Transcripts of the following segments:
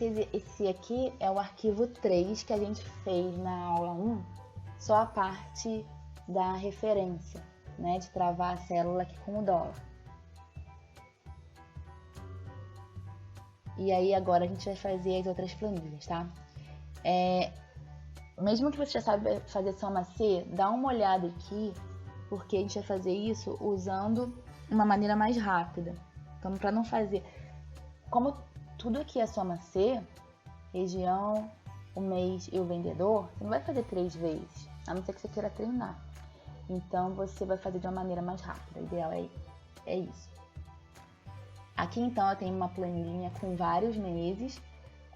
esse aqui é o arquivo 3 que a gente fez na aula 1, só a parte da referência, né, de travar a célula aqui com o dólar. E aí agora a gente vai fazer as outras planilhas, tá? Mesmo que você já saiba fazer soma C, dá uma olhada aqui, porque a gente vai fazer isso usando uma maneira mais rápida. Então, para não fazer... Como tudo aqui é soma C, região, o mês e o vendedor, você não vai fazer 3 vezes, a não ser que você queira treinar. Então, você vai fazer de uma maneira mais rápida. O ideal é isso. Aqui, então, eu tenho uma planilha com vários meses,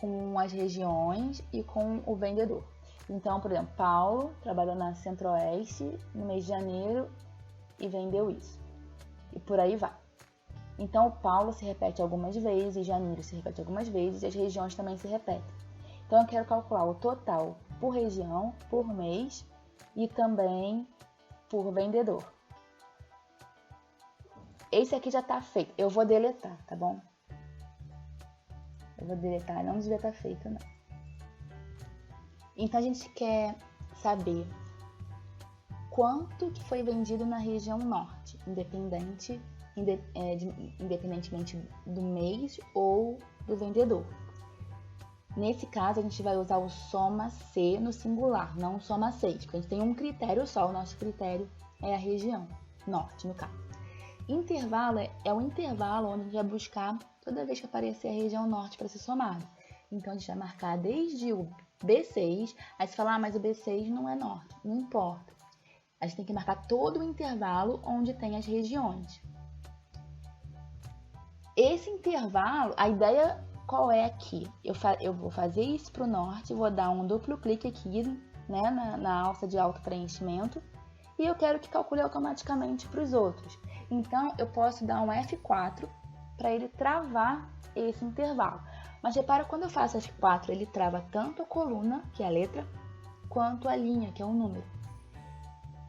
com as regiões e com o vendedor. Então, por exemplo, Paulo trabalhou na Centro-Oeste no mês de janeiro e vendeu isso. E por aí vai. Então, o Paulo se repete algumas vezes, janeiro se repete algumas vezes e as regiões também se repetem. Então, eu quero calcular o total por região, por mês e também por vendedor. Esse aqui já está feito. Eu vou deletar, tá bom? Eu vou deletar, não devia estar feito, não. Então, a gente quer saber quanto que foi vendido na região norte, independentemente do mês ou do vendedor. Nesse caso, a gente vai usar o soma C no singular, não o soma 6, porque a gente tem um critério só, o nosso critério é a região norte, no caso. Intervalo é o intervalo onde a gente vai buscar toda vez que aparecer a região norte para ser somado. Então, a gente vai marcar desde o B6, aí você fala, mas o B6 não é norte, não importa. A gente tem que marcar todo o intervalo onde tem as regiões. Esse intervalo, a ideia qual é aqui? Eu vou fazer isso para o norte, vou dar um duplo clique aqui, né, na alça de auto preenchimento, e eu quero que calcule automaticamente para os outros. Então, eu posso dar um F4 para ele travar esse intervalo. Mas repara, quando eu faço F4, ele trava tanto a coluna, que é a letra, quanto a linha, que é o número.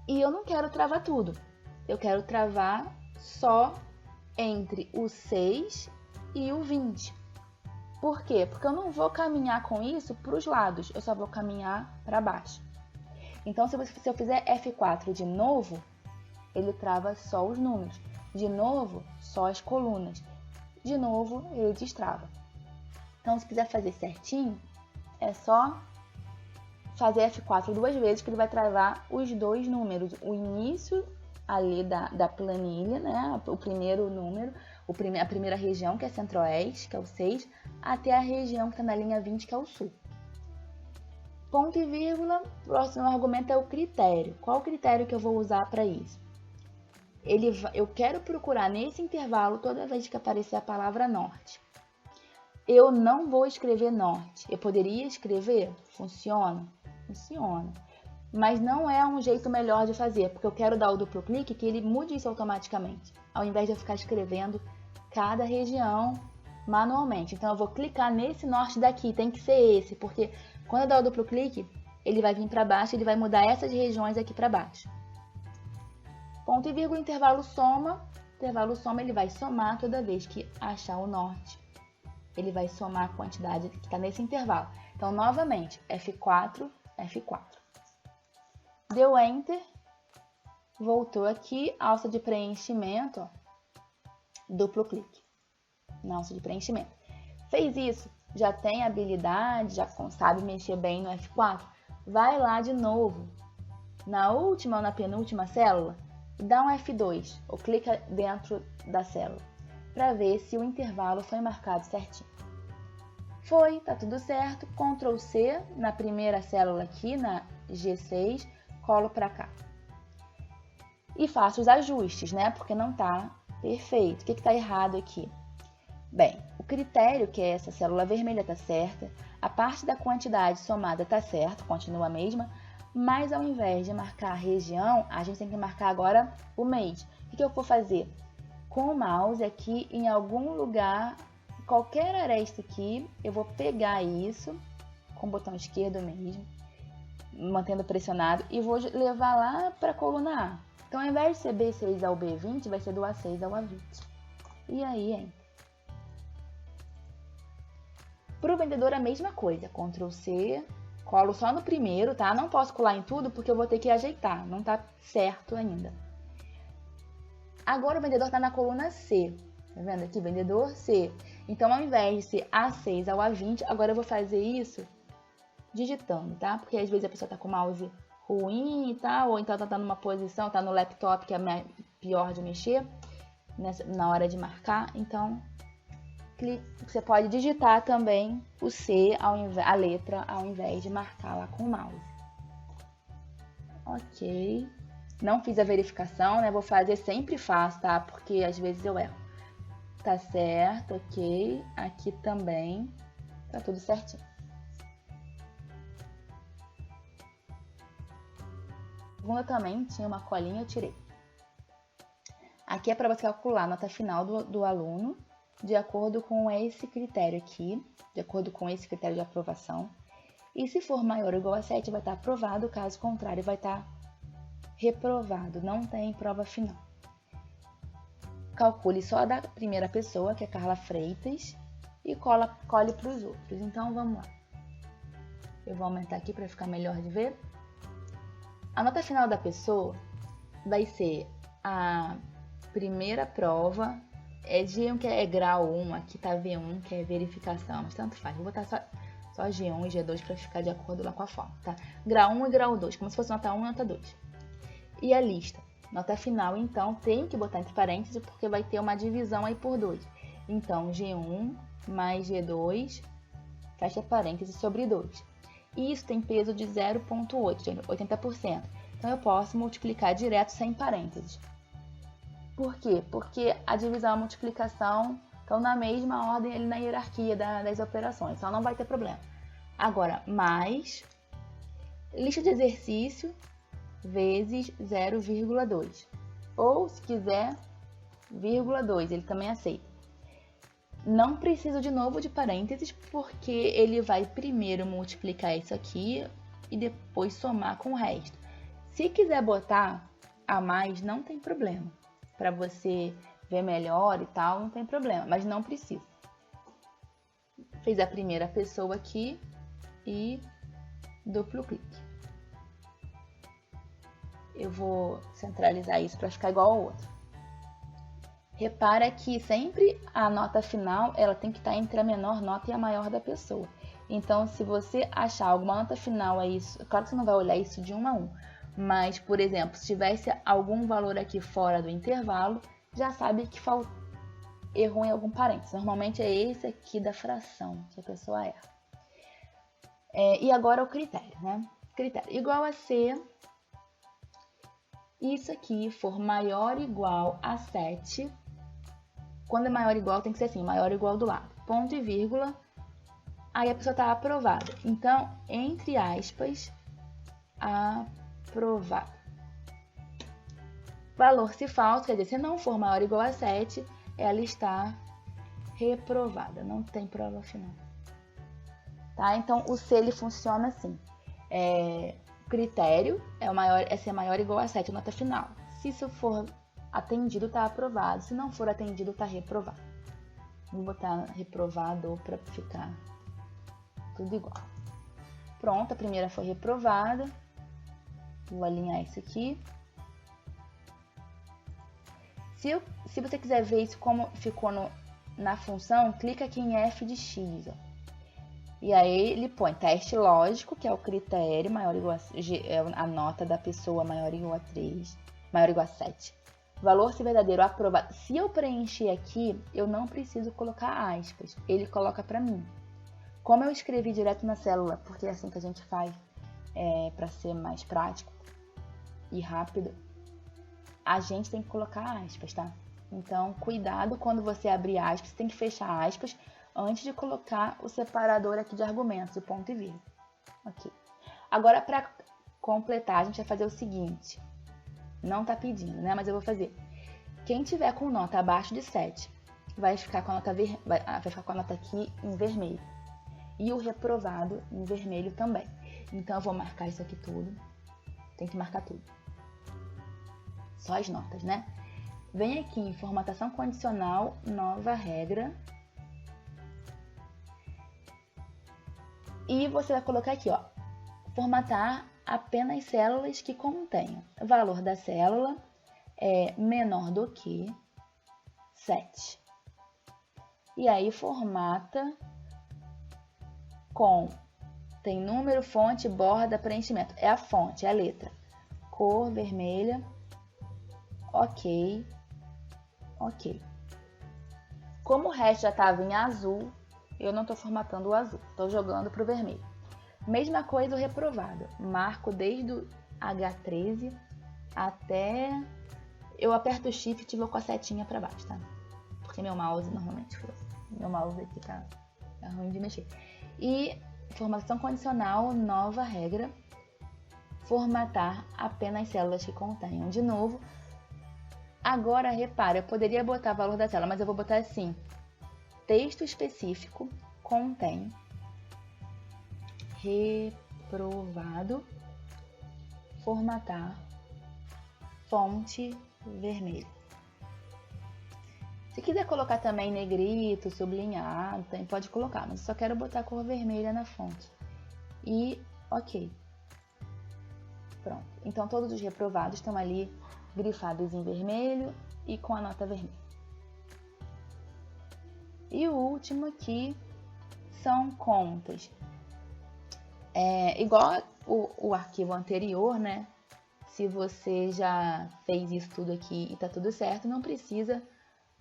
E eu não quero travar tudo. Eu quero travar só entre o 6 e o 20. Por quê? Porque eu não vou caminhar com isso para os lados, eu só vou caminhar para baixo. Então, se eu fizer F4 de novo, ele trava só os números. De novo, só as colunas. De novo, ele destrava. Então, se quiser fazer certinho, é só fazer F4 duas vezes, que ele vai travar os dois números. O início ali da planilha, né? O primeiro número, a primeira região, que é Centro-Oeste, que é o 6, até a região que está na linha 20, que é o Sul. Ponto e vírgula, próximo argumento é o critério. Qual o critério que eu vou usar para isso? Eu quero procurar nesse intervalo, toda vez que aparecer a palavra norte. Eu não vou escrever norte. Eu poderia escrever? Funciona? Funciona. Mas não é um jeito melhor de fazer, porque eu quero dar o duplo clique que ele mude isso automaticamente, ao invés de eu ficar escrevendo cada região manualmente. Então, eu vou clicar nesse norte daqui, tem que ser esse, porque quando eu dar o duplo clique, ele vai vir para baixo, ele vai mudar essas regiões aqui para baixo. Ponto e vírgula, intervalo soma. Intervalo soma, ele vai somar toda vez que achar o norte. Ele vai somar a quantidade que está nesse intervalo. Então, novamente, F4, F4. Deu Enter, voltou aqui, alça de preenchimento, ó, duplo clique na alça de preenchimento. Fez isso, já tem habilidade, já sabe mexer bem no F4, vai lá de novo, na última ou na penúltima célula, dá um F2, ou clica dentro da célula, para ver se o intervalo foi marcado certinho. Foi, tá tudo certo, Ctrl C na primeira célula aqui, na G6, colo para cá. E faço os ajustes, né? Porque não tá perfeito. O que está errado aqui? Bem, o critério, que é essa célula vermelha, tá certa. A parte da quantidade somada tá certo, continua a mesma. Mas ao invés de marcar a região, a gente tem que marcar agora o mês. O que eu vou fazer? Com o mouse aqui, em algum lugar, qualquer aresta aqui, eu vou pegar isso, com o botão esquerdo mesmo, mantendo pressionado, e vou levar lá para a coluna A. Então, ao invés de ser B6 ao B20, vai ser do A6 ao A20. E aí, Enter. Para o vendedor a mesma coisa, Ctrl C, colo só no primeiro, tá? Não posso colar em tudo porque eu vou ter que ajeitar, não tá certo ainda. Agora o vendedor está na coluna C, tá vendo aqui? Vendedor C. Então, ao invés de ser A6 ao A20, agora eu vou fazer isso digitando, tá? Porque às vezes a pessoa tá com o mouse ruim e tal, ou então tá numa posição, tá no laptop que é pior de mexer na hora de marcar. Então, você pode digitar também o C, a letra, ao invés de marcar lá com o mouse. Ok. Não fiz a verificação, né? Vou fazer, sempre faço, tá? Porque às vezes eu erro. Tá certo, ok. Aqui também tá tudo certinho. Segunda também tinha uma colinha, eu tirei. Aqui é para você calcular a nota final do aluno de acordo com esse critério aqui, de acordo com esse critério de aprovação. E se for maior ou igual a 7, vai estar aprovado, caso contrário, vai estar reprovado, não tem prova final. Calcule só da primeira pessoa, que é Carla Freitas, e colhe para os outros. Então, vamos lá. Eu vou aumentar aqui para ficar melhor de ver. A nota final da pessoa vai ser a primeira prova, G1 que é grau 1, aqui tá V1 que é verificação, mas tanto faz. Vou botar só G1 e G2 para ficar de acordo lá com a forma, tá? Grau 1 e grau 2, como se fosse nota 1 e nota 2. E a lista, nota final, então, tenho que botar entre parênteses porque vai ter uma divisão aí por 2. Então, G1 mais G2, fecha parênteses sobre 2. E isso tem peso de 0,8, 80%. Então, eu posso multiplicar direto sem parênteses. Por quê? Porque a divisão e a multiplicação estão na mesma ordem ali na hierarquia das operações, então não vai ter problema. Agora, mais lista de exercício vezes 0,2. Ou, se quiser, 0,2, ele também aceita. Não preciso de novo de parênteses, porque ele vai primeiro multiplicar isso aqui e depois somar com o resto. Se quiser botar a mais, não tem problema. Para você ver melhor e tal, não tem problema, mas não precisa. Fez a primeira pessoa aqui e duplo clique. Eu vou centralizar isso para ficar igual ao outro. Repara que sempre a nota final ela tem que estar entre a menor nota e a maior da pessoa. Então, se você achar alguma nota final aí, claro que você não vai olhar isso de 1 a 1, mas, por exemplo, se tivesse algum valor aqui fora do intervalo, já sabe que errou em algum parênteses. Normalmente é esse aqui da fração que a pessoa erra. E agora o critério, né? Critério igual a C. Isso aqui for maior ou igual a 7, quando é maior ou igual tem que ser assim, maior ou igual do lado, ponto e vírgula, aí a pessoa está aprovada. Então, entre aspas, aprovado. Valor se falso, quer dizer, se não for maior ou igual a 7, ela está reprovada, não tem prova final. Tá? Então, o C ele funciona assim. Critério é ser maior ou igual a 7, nota final. Se isso for atendido, está aprovado. Se não for atendido, está reprovado. Vou botar reprovado para ficar tudo igual. Pronto, a primeira foi reprovada. Vou alinhar isso aqui. Se você quiser ver isso como ficou na função, clica aqui em F de X. Ó. E aí ele põe teste lógico, que é o critério, maior ou igual a nota da pessoa maior ou igual a 3, maior ou igual a 7. Valor se verdadeiro aprovado. Se eu preencher aqui, eu não preciso colocar aspas, ele coloca para mim. Como eu escrevi direto na célula, porque é assim que a gente faz para ser mais prático e rápido, a gente tem que colocar aspas, tá? Então, cuidado quando você abrir aspas, você tem que fechar aspas antes de colocar o separador aqui de argumentos, o ponto e vírgula. Ok. Agora, para completar, a gente vai fazer o seguinte. Não tá pedindo, né? Mas eu vou fazer. Quem tiver com nota abaixo de 7, vai ficar com a nota, vai ficar com a nota aqui em vermelho. E o reprovado em vermelho também. Então, eu vou marcar isso aqui tudo. Tem que marcar tudo. Só as notas, né? Vem aqui em formatação condicional, nova regra. E você vai colocar aqui, ó, formatar apenas células que contenham. O valor da célula é menor do que 7. E aí formata com, tem número, fonte, borda, preenchimento. É a fonte, é a letra. Cor vermelha, ok, ok. Como o resto já estava em azul, eu não estou formatando o azul, estou jogando para o vermelho. Mesma coisa o reprovado, marco desde o H13 até... Eu aperto o Shift e vou com a setinha para baixo, tá? Porque meu mouse normalmente... Meu mouse aqui tá ruim de mexer. E formatação condicional, nova regra. Formatar apenas células que contenham. De novo, agora repara, eu poderia botar o valor da célula, mas eu vou botar assim. Texto específico contém reprovado, formatar, fonte vermelha. Se quiser colocar também negrito, sublinhado, também pode colocar, mas eu só quero botar a cor vermelha na fonte. E ok. Pronto. Então todos os reprovados estão ali grifados em vermelho e com a nota vermelha. E o último aqui são contas. Igual o arquivo anterior, né? Se você já fez isso tudo aqui e tá tudo certo, não precisa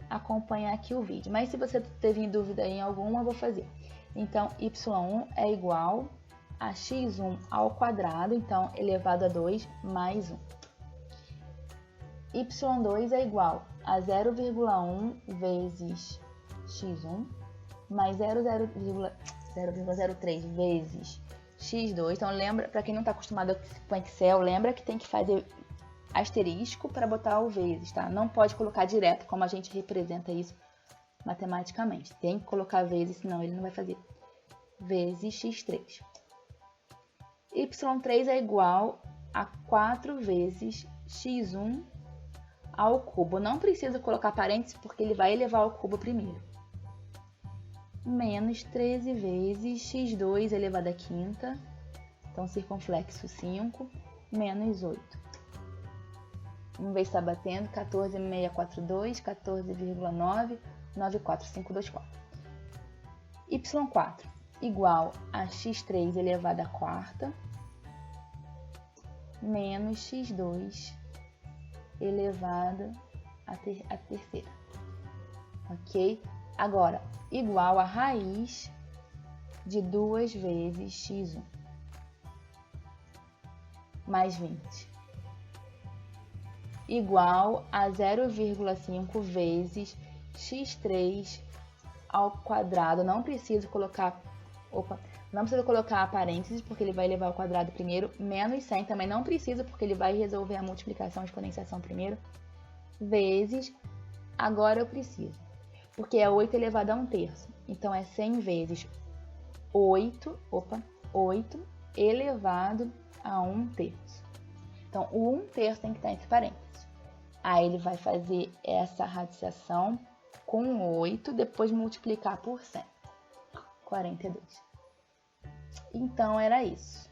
acompanhar aqui o vídeo. Mas se você teve dúvida em alguma, eu vou fazer. Então, y1 é igual a x1 ao quadrado, então elevado a 2 mais 1. y2 é igual a 0,1 vezes x1 mais 0,03 vezes x2. Então lembra, para quem não está acostumado com Excel, lembra que tem que fazer asterisco para botar o vezes, tá? Não pode colocar direto como a gente representa isso matematicamente. Tem que colocar vezes, senão ele não vai fazer. Vezes x3. y3 é igual a 4 vezes x1 ao cubo. Não precisa colocar parênteses porque ele vai elevar ao cubo primeiro. Menos 13 vezes x2 elevado à quinta, então circunflexo 5, menos 8. 1 vez está batendo, 14,642, 14,9, 94524. y4 igual a x3 elevado à quarta, menos x2 elevado à terceira. Ok? Agora, igual a raiz de 2 vezes x1 mais 20. Igual a 0,5 vezes x3 ao quadrado. Não preciso colocar parênteses porque ele vai levar ao quadrado primeiro. Menos 100 também não precisa porque ele vai resolver a multiplicação e exponenciação primeiro. Vezes, agora eu preciso. Porque é 8 elevado a 1/3. Então, é 100 vezes 8 elevado a 1/3. Então, o 1/3 tem que estar entre parênteses. Aí, ele vai fazer essa radiciação com 8, depois multiplicar por 100. 42. Então, era isso.